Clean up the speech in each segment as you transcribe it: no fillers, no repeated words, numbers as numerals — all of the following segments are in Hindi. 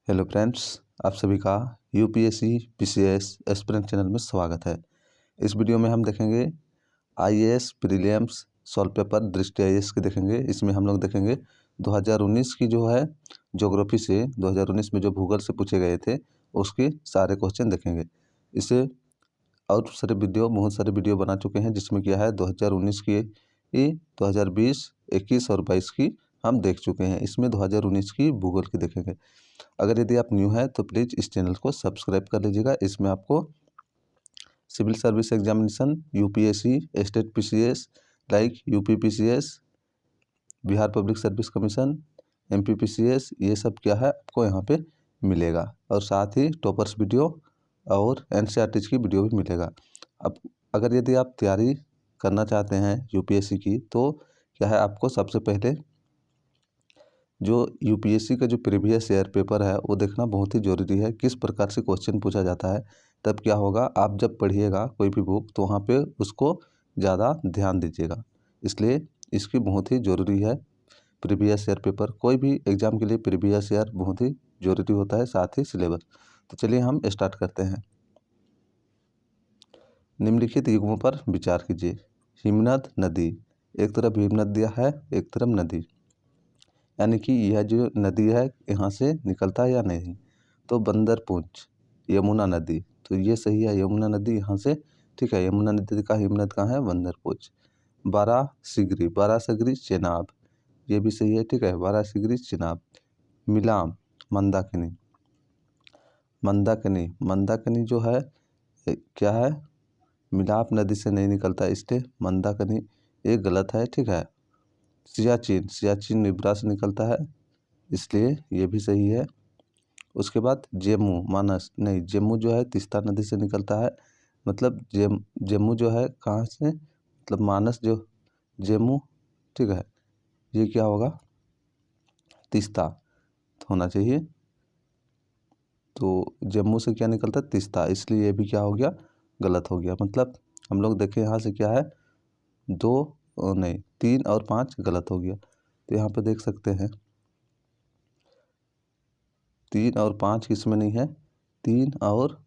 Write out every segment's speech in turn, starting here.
हेलो फ्रेंड्स, आप सभी का यूपीएससी पीसीएस एस्पिरेंट चैनल में स्वागत है। इस वीडियो में हम देखेंगे आईएएस प्रीलिम्स सॉल्व पेपर दृष्टि आईएएस के देखेंगे। इसमें हम लोग देखेंगे 2019 की जो है ज्योग्राफी से 2019 में जो भूगोल से पूछे गए थे उसके सारे क्वेश्चन देखेंगे। इसे और बहुत सारे वीडियो बना चुके हैं जिसमें क्या है 2019 की 2020, 21 और 22 की हम देख चुके हैं। इसमें 2019 की भूगोल की देखेंगे। अगर यदि आप न्यू है तो प्लीज़ इस चैनल को सब्सक्राइब कर लीजिएगा। इसमें आपको civil service examination, UPSC, state PCS like UP PCS, Bihar public service commission, MP PCS, ये सब क्या है आपको यहाँ पे मिलेगा। और साथ ही टॉपर्स वीडियो और एनसीईआरटी की वीडियो भी मिलेगा। अब अगर यदि आप तैयारी करना चाहते हैं यूपीएससी की तो क्या है आपको सबसे पहले जो यूपीएससी का जो प्रीवियस ईयर पेपर है वो देखना बहुत ही ज़रूरी है। किस प्रकार से क्वेश्चन पूछा जाता है, तब क्या होगा आप जब पढ़िएगा कोई भी बुक तो वहाँ पे उसको ज़्यादा ध्यान दीजिएगा। इसलिए इसकी बहुत ही ज़रूरी है प्रीवियस ईयर पेपर। कोई भी एग्ज़ाम के लिए प्रीवियस ईयर बहुत ही ज़रूरी होता है, साथ ही सिलेबस। तो चलिए हम स्टार्ट करते हैं। निम्नलिखित युग्मों पर विचार कीजिए। हिमनद नदी, एक तरफ हिमनद दिया है, एक तरफ नदी, यानी कि यह जो नदी है यहाँ से निकलता है या नहीं। तो बंदरपुंछ यमुना नदी, तो ये सही है, यमुना नदी यहाँ से, ठीक है। यमुना नदी का हिमनद कहाँ है, बंदरपुंछ। बारासिगरी चेनाब, ये भी सही है, ठीक है, बारासिगरी चेनाब। मिलाम मंदाकिनी, मंदाकिनी जो है क्या है, मिलाप नदी से नहीं निकलता, इसलिए मंदाकिनी ये गलत है, ठीक है। सियाचिन निब्रा से निकलता है, इसलिए ये भी सही है। उसके बाद जेमू जो है तीस्ता नदी से निकलता है, मतलब जेमू जो है कहाँ से, मतलब मानस जो जेमू, ठीक है, ये क्या होगा, तीस्ता होना चाहिए। तो जम्मू से क्या निकलता है, तीस्ता, इसलिए ये भी क्या हो गया, गलत हो गया। मतलब हम लोग देखें यहाँ से क्या है, 3 और 5 गलत हो गया। तो यहाँ पे देख सकते हैं 3 और 5 किस में नहीं है, 3 और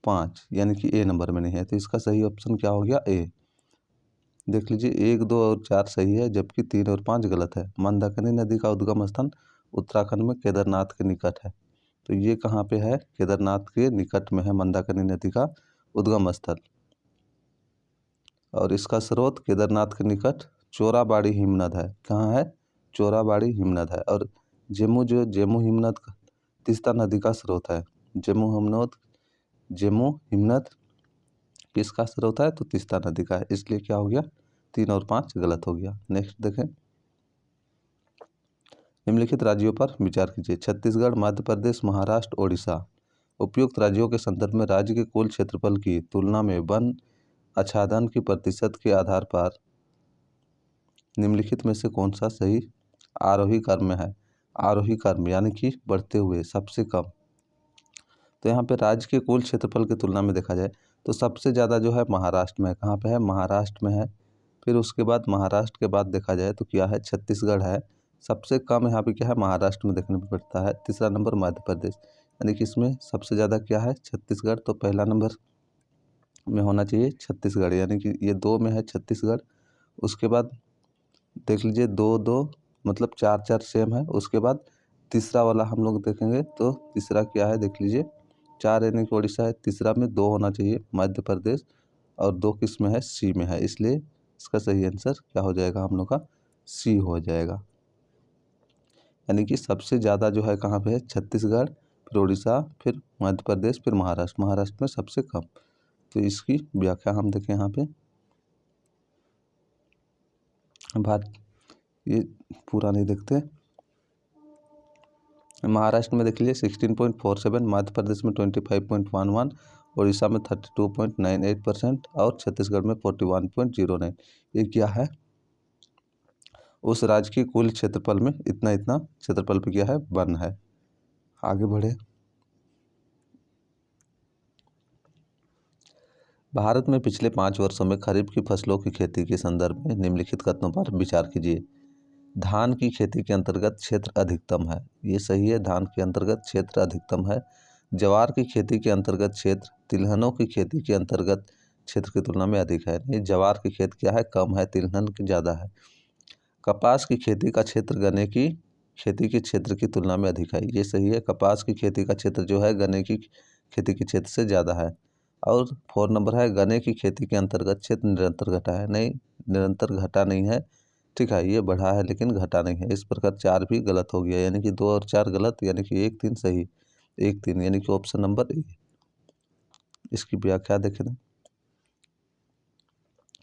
5 यानी कि ए नंबर में नहीं है। तो इसका सही ऑप्शन क्या हो गया, ए। देख लीजिए 1, 2 और 4 सही है, जबकि 3 और 5 गलत है। मंदाकिनी नदी का उद्गम स्थान उत्तराखंड में केदारनाथ के निकट है। तो ये कहाँ पे है, केदारनाथ के निकट में है मंदाकिनी नदी का उद्गम स्थल। और इसका स्रोत केदारनाथ के निकट चोराबाड़ी हिमनद है। कहाँ है, चोराबाड़ी हिमनद है। और जेमू हिमनद तीस्ता नदी का स्रोत है। जेमू हिमनद किसका स्रोत है, तो तीस्ता नदी का है, इसलिए क्या हो गया, 3 और 5 गलत हो गया। नेक्स्ट देखें, निम्नलिखित राज्यों पर विचार कीजिए। छत्तीसगढ़, मध्य प्रदेश, महाराष्ट्र, ओडिशा। उपयुक्त राज्यों के संदर्भ में राज्य के कुल क्षेत्रफल की तुलना में वन आच्छादन की प्रतिशत के आधार पर निम्नलिखित में से कौन सा सही आरोही क्रम में है। आरोही क्रम यानी कि बढ़ते हुए सबसे कम। तो यहाँ पे राज्य के कुल क्षेत्रफल की तुलना में देखा जाए तो सबसे ज़्यादा जो है महाराष्ट्र में है। कहाँ पे है, महाराष्ट्र में है। फिर उसके बाद महाराष्ट्र के बाद देखा जाए तो क्या है, छत्तीसगढ़ है। सबसे कम यहाँ पे क्या है, महाराष्ट्र में देखने को मिलता है। तीसरा नंबर मध्य प्रदेश, यानी कि इसमें सबसे ज़्यादा क्या है, छत्तीसगढ़। तो पहला नंबर में होना चाहिए छत्तीसगढ़, यानी कि ये 2 में है छत्तीसगढ़। उसके बाद देख लीजिए 2-2 मतलब 4-4 सेम है। उसके बाद तीसरा वाला हम लोग देखेंगे तो तीसरा क्या है, देख लीजिए 4 यानी कि उड़ीसा है। तीसरा में 2 होना चाहिए मध्य प्रदेश, और 2 किस में है, सी में है। इसलिए इसका सही आंसर क्या हो जाएगा, हम लोग का सी हो जाएगा। यानी कि सबसे ज़्यादा जो है कहाँ पे है, छत्तीसगढ़, फिर उड़ीसा, फिर मध्य प्रदेश, फिर महाराष्ट्र। महाराष्ट्र में सबसे कम। तो इसकी व्याख्या हम देखें यहाँ पे, ये पूरा नहीं देखते। महाराष्ट्र में देख लीजिए 16.47, मध्य प्रदेश में 25.11, उड़ीसा में 32.98% और छत्तीसगढ़ में 41.09। ये क्या है, उस राज्य की कुल क्षेत्रफल में इतना क्षेत्रफल पे क्या है, वन है। आगे बढ़े, भारत में पिछले 5 वर्षों में खरीफ की फसलों की खेती के संदर्भ में निम्नलिखित कथनों पर विचार कीजिए। धान की खेती के अंतर्गत क्षेत्र अधिकतम है, ये सही है, धान के अंतर्गत क्षेत्र अधिकतम है। ज्वार की खेती के अंतर्गत क्षेत्र तिलहनों की खेती के अंतर्गत क्षेत्र की तुलना में अधिक है। ये ज्वार की खेत क्या है, कम है, तिलहन की ज़्यादा है। कपास की खेती का क्षेत्र गन्ने की खेती के क्षेत्र की तुलना में अधिक है, ये सही है, कपास की खेती का क्षेत्र जो है गन्ने की खेती के क्षेत्र से ज़्यादा है। और 4 नंबर है, गन्ने की खेती के अंतर्गत क्षेत्र निरंतर घटा है, नहीं, निरंतर घटा नहीं है, ठीक है, ये बढ़ा है लेकिन घटा नहीं है। इस प्रकार 4 भी गलत हो गया, यानी कि 2 और 4 गलत, यानी कि 1 3 सही, 1 3 यानी कि ऑप्शन नंबर ए। इसकी व्याख्या देखें।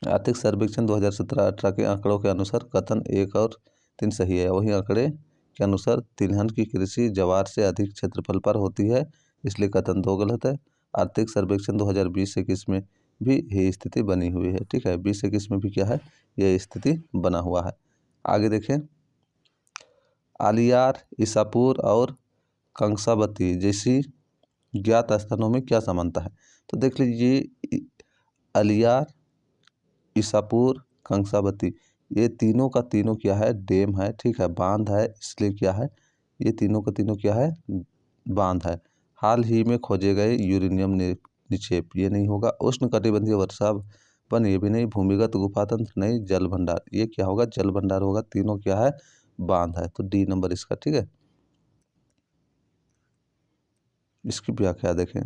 आर्थिक सर्वेक्षण 2017-18 के आंकड़ों के अनुसार कथन 1 और 3 सही है। वहीं आंकड़े के अनुसार तिलहन की कृषि ज्वार से अधिक क्षेत्रफल पर होती है, इसलिए कथन 2 गलत है। आर्थिक सर्वेक्षण 2020-21 में भी यही स्थिति बनी हुई है, ठीक है, 20-21 में भी क्या है, यह स्थिति बना हुआ है। आगे देखें, आलियार, ईसापुर और कंसावती जैसी ज्ञात स्थानों में क्या समानता है। तो देख लीजिए, आलियार, ईसापुर, कंसावती, ये तीनों का तीनों क्या है, डैम है, ठीक है, बांध है, इसलिए क्या है, ये तीनों का तीनों क्या है, बांध है। हाल ही में खोजे गए यूरेनियम निक्षेप, ये नहीं होगा। उष्णकटिबंधीय वर्षा वन, ये भी नहीं। भूमिगत गुफा तंत्र नहीं। जल भंडार, ये क्या होगा, जल भंडार होगा। तीनों क्या है, बांध है, तो डी नंबर इसका, ठीक है। इसकी व्याख्या देखें,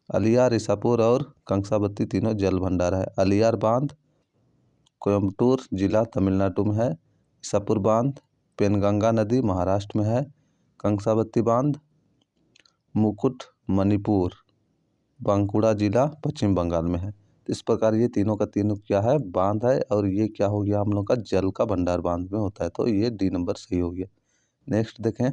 आलियार, ईसापुर और कंसावती तीनों जल भंडार है। आलियार बांध कोयम्बटूर जिला तमिलनाडु में है। ईसापुर बांध पेनगंगा नदी महाराष्ट्र में है। कंसावती बांध मुकुट मणिपुर बांकुड़ा जिला पश्चिम बंगाल में है। इस प्रकार ये तीनों का तीनों क्या है, बांध है, और ये क्या हो गया हम लोग का, जल का भंडार बांध में होता है, तो ये डी नंबर सही हो गया। नेक्स्ट देखें,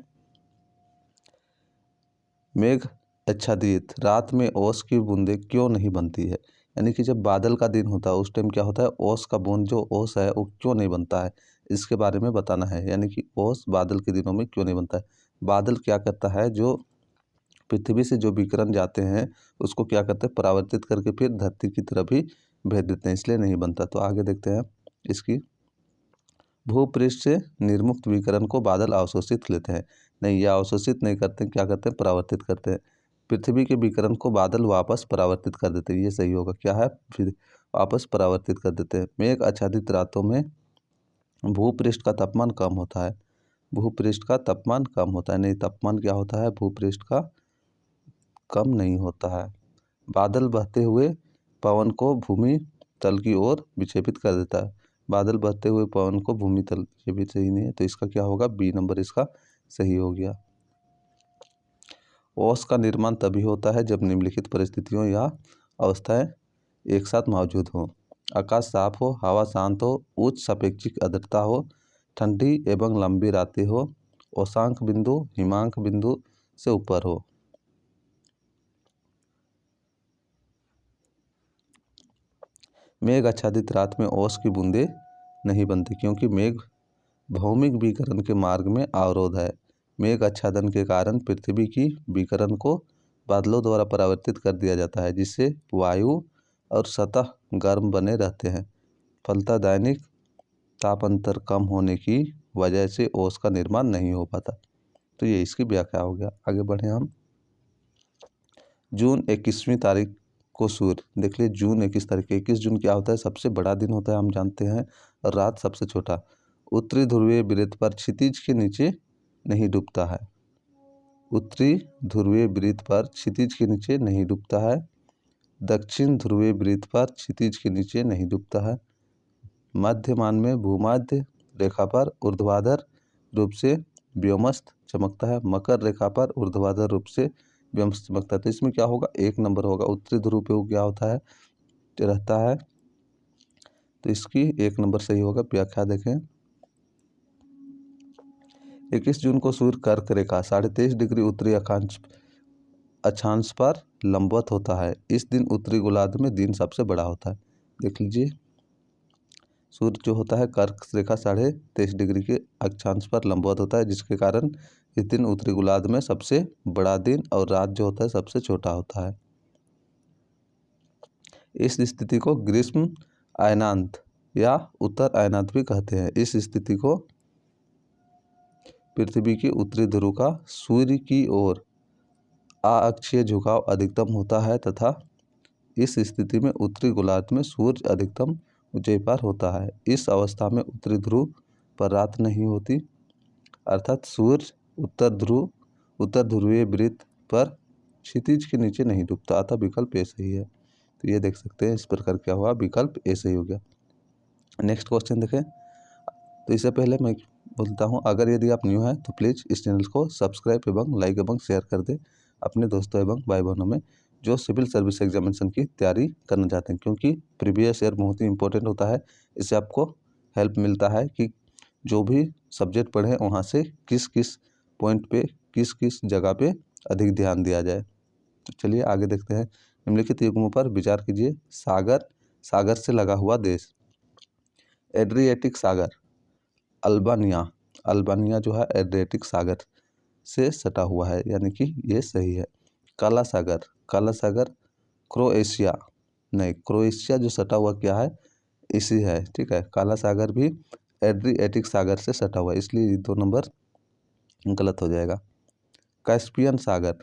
मेघ आच्छादित रात में ओस की बूंदें क्यों नहीं बनती है। यानी कि जब बादल का दिन होता है उस टाइम क्या होता है, ओस का बूंद जो ओस है वो क्यों नहीं बनता है, इसके बारे में बताना है। यानी कि ओस बादल के दिनों में क्यों नहीं बनता है। बादल क्या करता है, जो पृथ्वी से जो विकिरण जाते हैं उसको क्या करते हैं, परावर्तित करके फिर धरती की तरफ ही भेज देते हैं, इसलिए नहीं बनता। तो आगे देखते हैं, इसकी भूपृष्ठ से निर्मुक्त विकिरण को बादल अवशोषित लेते हैं, नहीं, यह अवशोषित नहीं करते, क्या करते हैं, परावर्तित करते हैं। पृथ्वी के विकिरण को बादल वापस परावर्तित कर देते हैं, ये सही होगा, क्या है, फिर वापस परावर्तित कर देते हैं। मेघ आच्छादित रातों में भूपृष्ठ का तापमान कम होता है, भूपृष्ठ का तापमान कम होता है, नहीं, तापमान क्या होता है, भूपृष्ठ का कम नहीं होता है। बादल बहते हुए पवन को भूमि तल की ओर विक्षेपित कर देता है, बादल बहते हुए पवन को भूमि तल, ये भी सही नहीं है, तो इसका क्या होगा, बी नंबर इसका सही हो गया। ओस का निर्माण तभी होता है जब निम्नलिखित परिस्थितियों या अवस्थाएं एक साथ मौजूद हो। आकाश साफ हो, हवा शांत हो, उच्च सापेक्षिक आर्द्रता हो, ठंडी एवं लंबी रातें हो, औषांक बिंदु हिमांक बिंदु से ऊपर हो। मेघ आच्छादित रात में ओस की बूंदें नहीं बनती, क्योंकि मेघ भौमिक विकिरण के मार्ग में अवरोध है। मेघ आच्छादन के कारण पृथ्वी की विकिरण को बादलों द्वारा परावर्तित कर दिया जाता है, जिससे वायु और सतह गर्म बने रहते हैं। फलतः दैनिक ताप अंतर कम होने की वजह से ओस का निर्माण नहीं हो पाता। तो ये इसकी व्याख्या हो गया। आगे बढ़े हम, जून 21वीं तारीख को सूर्य, देख लिए जून 21 तारीख, 21 जून क्या होता है, सबसे बड़ा दिन होता है, हम जानते हैं, और रात सबसे छोटा। उत्तरी ध्रुवीय वृत्त पर क्षितिज के नीचे नहीं डूबता है, उत्तरी ध्रुवीय वृत्त पर क्षितिज के नीचे नहीं डूबता है। दक्षिण ध्रुवीय वृत्त पर क्षितिज के नीचे नहीं डूबता है। मध्यमान में भूमध्य रेखा पर ऊर्ध्वाधर रूप से व्योमस्थ चमकता है, मकर रेखा पर ऊर्ध्वाधर रूप से व्योमस्थ चमकता है। तो इसमें क्या होगा, 1 नंबर होगा। उत्तरी ध्रुव पे वो क्या होता है, रहता है, तो इसकी 1 नंबर सही होगा। व्याख्या देखें, 21 जून को सूर्य कर्क रेखा 23.5 डिग्री उत्तरी अक्षांश पर लंबवत होता है। इस दिन उत्तरी गोलार्ध में दिन सबसे बड़ा होता है। देख लीजिए, सूर्य जो होता है कर्क रेखा 23.5 डिग्री के अक्षांश पर लंबवत होता है, जिसके कारण इस दिन उत्तरी गोलार्ध में सबसे बड़ा दिन और रात जो होता है सबसे छोटा होता है। इस स्थिति को ग्रीष्म अयनांत या उत्तर अयनांत भी कहते हैं। इस स्थिति को पृथ्वी के उत्तरी ध्रुव का सूर्य की ओर अक्षीय झुकाव अधिकतम होता है तथा इस स्थिति में उत्तरी गोलार्ध में सूर्य अधिकतम ऊंचाई पर होता है। इस अवस्था में उत्तरी ध्रुव पर रात नहीं होती, अर्थात सूर्य उत्तर ध्रुवीय वृत्त पर क्षितिज के नीचे नहीं डूबता, अतः विकल्प ए सही है। तो ये देख सकते हैं, इस प्रकार क्या हुआ, विकल्प ए सही हो गया। नेक्स्ट क्वेश्चन देखें। तो इससे पहले मैं बोलता हूँ, अगर यदि आप न्यू हैं तो प्लीज़ इस चैनल को सब्सक्राइब एवं लाइक एवं शेयर कर दें अपने दोस्तों एवं भाई बहनों में जो सिविल सर्विस एग्जामिनेशन की तैयारी करना चाहते हैं, क्योंकि प्रीवियस ईयर बहुत ही इंपॉर्टेंट होता है। इससे आपको हेल्प मिलता है कि जो भी सब्जेक्ट पढ़ें वहाँ से किस किस पॉइंट पे किस किस जगह पे अधिक ध्यान दिया जाए। तो चलिए आगे देखते हैं। निम्नलिखित युग्मों पर विचार कीजिए। सागर से लगा हुआ देश, एड्रियाटिक सागर, अल्बानिया जो है एड्रियाटिक सागर से सटा हुआ है, यानी कि ये सही है। काला सागर क्रोएशिया जो सटा हुआ क्या है, इसी है, ठीक है। काला सागर भी एड्रियाटिक सागर से सटा हुआ है, इसलिए 2 नंबर गलत हो जाएगा। कैस्पियन सागर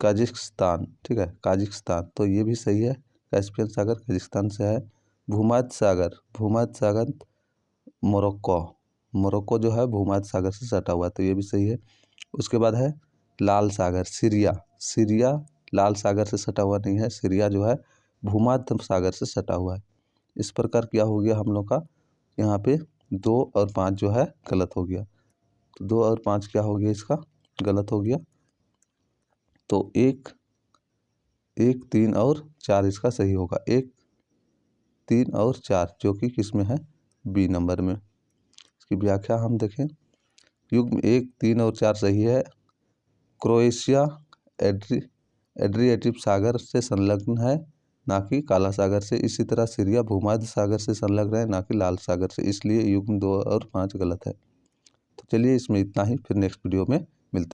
कजाकिस्तान, ठीक है, कजाकिस्तान, तो ये भी सही है। कैस्पियन सागर कजाकिस्तान से है। भूमध्य सागर मोरक्को जो है भूमध्य सागर से सटा हुआ है, तो ये भी सही है। उसके बाद है लाल सागर सीरिया लाल सागर से सटा हुआ नहीं है, सीरिया जो है भूमध्य सागर से सटा हुआ है। इस प्रकार क्या हो गया हम लोग का, यहाँ पे 2 और 5 जो है गलत हो गया। तो 2 और 5 क्या हो गया, इसका गलत हो गया। तो 1, 3 और 4 इसका सही होगा। 1, 3 और 4 जो कि किस में है, बी नंबर में। इसकी व्याख्या हम देखें। युग्म 1, 3 और 4 सही है। क्रोएशिया एड्रियाटिक सागर से संलग्न है, ना कि काला सागर से। इसी तरह सीरिया भूमध्य सागर से संलग्न है, ना कि लाल सागर से, इसलिए युग्म 2 और 5 गलत है। तो चलिए इसमें इतना ही, फिर नेक्स्ट वीडियो में